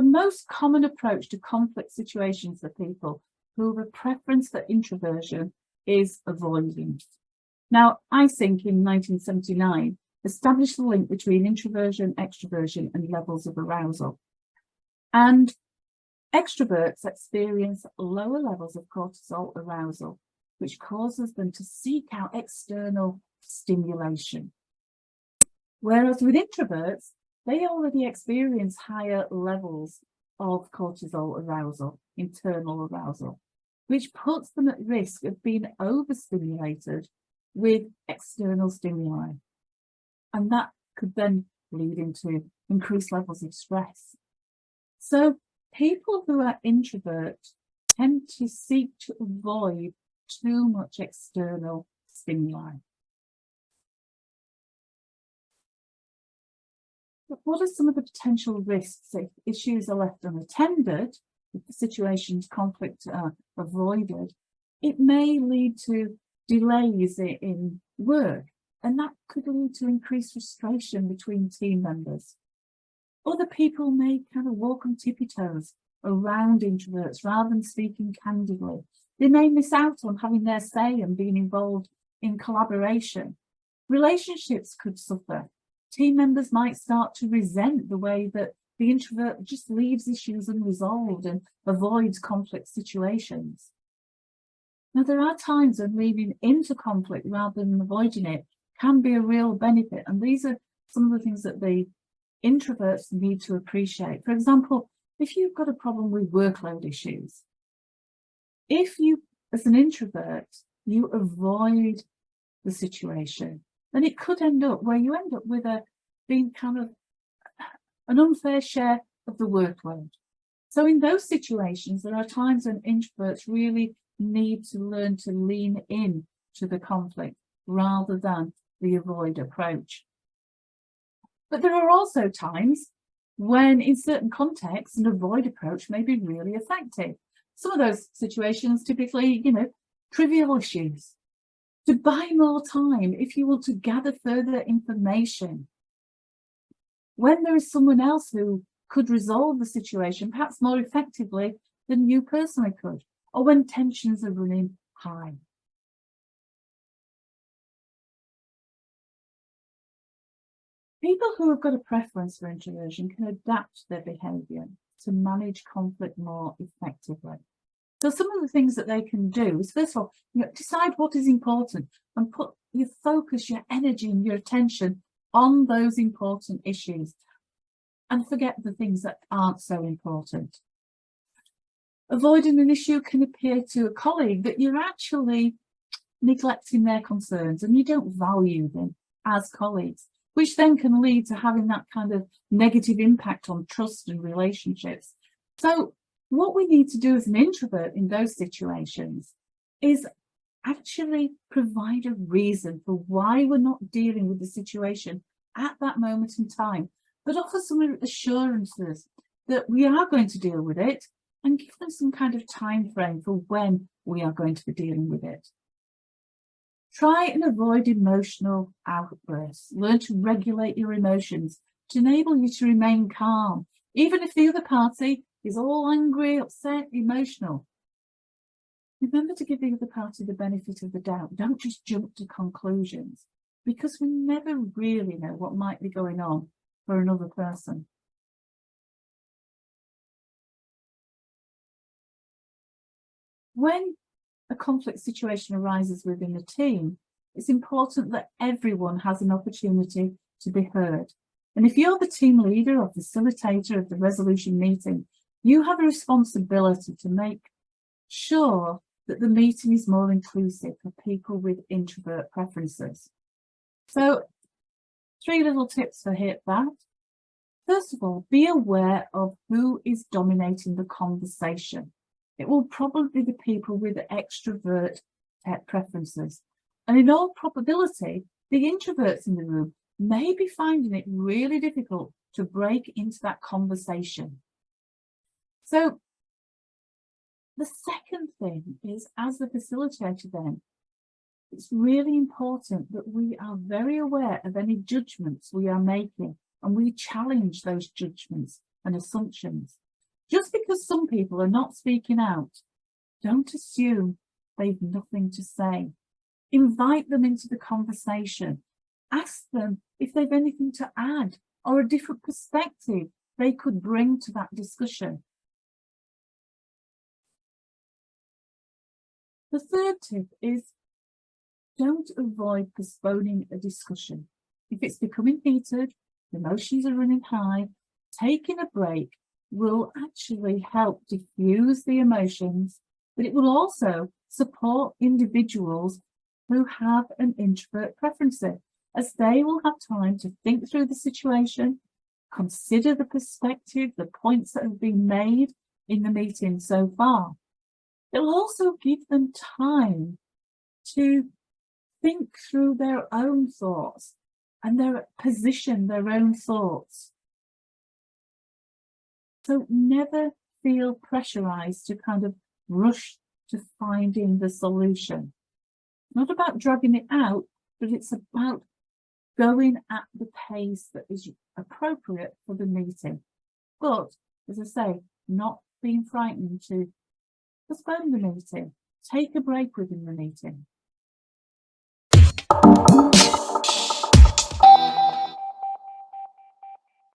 most common approach to conflict situations for people who have a preference for introversion is avoidance. Now, Eysenck in 1979 established the link between introversion, extroversion, and levels of arousal. And extroverts experience lower levels of cortisol arousal, which causes them to seek out external stimulation. Whereas with introverts, they already experience higher levels of cortisol arousal, internal arousal, which puts them at risk of being overstimulated with external stimuli. And that could then lead into increased levels of stress. So people who are introvert tend to seek to avoid too much external stimuli. But what are some of the potential risks if issues are left unattended, if the situation's conflict are avoided? It may lead to delays in work, and that could lead to increased frustration between team members. Other people may kind of walk on tippy toes around introverts rather than speaking candidly. They may miss out on having their say and being involved in collaboration. Relationships could suffer. Team members might start to resent the way that the introvert just leaves issues unresolved and avoids conflict situations. Now, there are times when leading into conflict rather than avoiding it can be a real benefit. And these are some of the things that the introverts need to appreciate. For example, if you've got a problem with workload issues, if you, as an introvert, you avoid the situation, then it could end up where you end up with being kind of an unfair share of the workload. So in those situations, there are times when introverts really need to learn to lean in to the conflict rather than the avoid approach. But there are also times when, in certain contexts, an avoid approach may be really effective. Some of those situations typically, trivial issues. To buy more time if you want to gather further information. When there is someone else who could resolve the situation perhaps more effectively than you personally could, or when tensions are running high. People who have got a preference for introversion can adapt their behaviour to manage conflict more effectively. So some of the things that they can do is, first of all, decide what is important and put your focus, your energy and your attention on those important issues and forget the things that aren't so important. Avoiding an issue can appear to a colleague that you're actually neglecting their concerns and you don't value them as colleagues, which then can lead to having that kind of negative impact on trust and relationships. So what we need to do as an introvert in those situations is actually provide a reason for why we're not dealing with the situation at that moment in time, but offer some assurances that we are going to deal with it and give them some kind of time frame for when we are going to be dealing with it. Try and avoid emotional outbursts. Learn to regulate your emotions to enable you to remain calm, even if the other party is all angry, upset, emotional. Remember to give the other party the benefit of the doubt. Don't just jump to conclusions, because we never really know what might be going on for another person. When a conflict situation arises within a team, it's important that everyone has an opportunity to be heard. And if you're the team leader or facilitator of the resolution meeting, you have a responsibility to make sure that the meeting is more inclusive for people with introvert preferences. So 3 little tips for that. First of all, be aware of who is dominating the conversation. It will probably be the people with extrovert preferences. And in all probability, the introverts in the room may be finding it really difficult to break into that conversation. So the second thing is, as the facilitator then, it's really important that we are very aware of any judgments we are making and we challenge those judgments and assumptions. Just because some people are not speaking out, don't assume they've nothing to say. Invite them into the conversation. Ask them if they've anything to add or a different perspective they could bring to that discussion. The third tip is don't avoid postponing a discussion. If it's becoming heated, emotions are running high, taking a break will actually help diffuse the emotions, but it will also support individuals who have an introvert preference, as they will have time to think through the situation, consider the perspective, the points that have been made in the meeting so far. It will also give them time to think through their own thoughts and position their own thoughts. So never feel pressurized to kind of rush to finding the solution. Not about dragging it out, but it's about going at the pace that is appropriate for the meeting. But, as I say, not being frightened to postpone the meeting, take a break within the meeting.